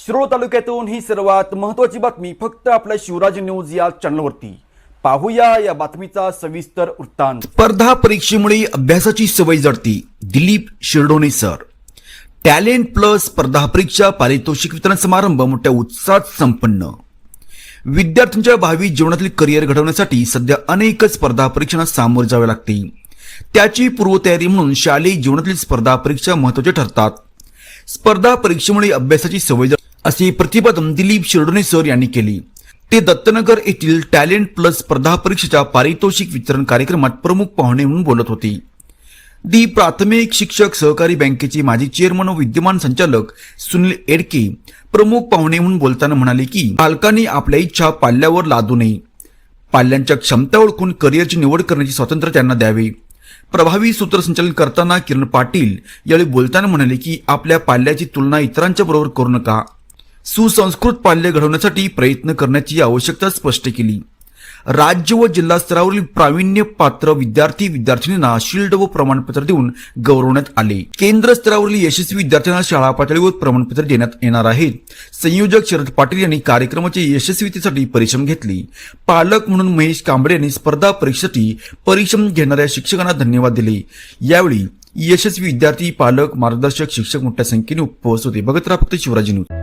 शिरोळ तालुक्यातून ही सर्वात महत्त्वाची बातमी फक्त आपल्या शिवराज न्यूज या चॅनलवरती पाहूया या बातमीचा सविस्तर वृत्तांत। स्पर्धा परीक्षेमुळे अभ्यासाची सवय जडती, दिलीप शिरडोणे सर। टॅलेंट प्लस स्पर्धा परीक्षा पारितोषिक वितरण समारंभ मोठ्या उत्साहात संपन्न। विद्यार्थ्यांच्या भावी जीवनातील करिअर घडवण्यासाठी सध्या अनेक स्पर्धा परीक्षांना सामोरे जावे लागते। त्याची पूर्वतयारी म्हणून शालेय जीवनातील स्पर्धा परीक्षा महत्त्वाच्या ठरतात। स्पर्धा परीक्षेमुळे अभ्यासाची सवय असे प्रतिपादन दिलीप शिरडोणे सर यांनी केले। ते दत्तनगर येथील टॅलेंट प्लस स्पर्धा परीक्षेच्या पारितोषिक वितरण कार्यक्रमात प्रमुख पाहुणे म्हणून बोलत होते। दी प्राथमिक शिक्षक सहकारी बँकेचे माजी चेअरमन व विद्यमान संचालक सुनील एडके प्रमुख पाहुणे म्हणून बोलताना म्हणाले की पालकांनी आपल्या इच्छा पाल्यावर लादू नये, पाल्यांच्या क्षमता ओळखून करिअरची निवड करण्याचे स्वातंत्र्य त्यांना द्यावे। प्रभावी सूत्रसंचालन करताना किरण पाटील यावेळी बोलताना म्हणाले की आपल्या पाल्याची तुलना इतरांच्या बरोबर करू नका, सुसंस्कृत पाल्य घडवण्यासाठी प्रयत्न करण्याची आवश्यकता स्पष्ट केली। राज्य व जिल्हा स्तरावरील प्रावीण्य पात्र विद्यार्थी विद्यार्थिनींना शील्ड व प्रमाणपत्र देऊन गौरवण्यात आले। केंद्र स्तरावरील यशस्वी विद्यार्थ्यांना शाळा पातळीवर प्रमाणपत्र देण्यात येणार आहेत। संयोजक शरद पाटील यांनी कार्यक्रमाच्या यशस्वीतेसाठी परिश्रम घेतले। पालक म्हणून महेश कांबळे यांनी स्पर्धा परीक्षेसाठी परिश्रम घेणाऱ्या शिक्षकांना धन्यवाद दिले। यावेळी यशस्वी विद्यार्थी, पालक, मार्गदर्शक, शिक्षक मोठ्या संख्येने उपस्थित होते। बघत राहा फक्त शिवराज न्यूज।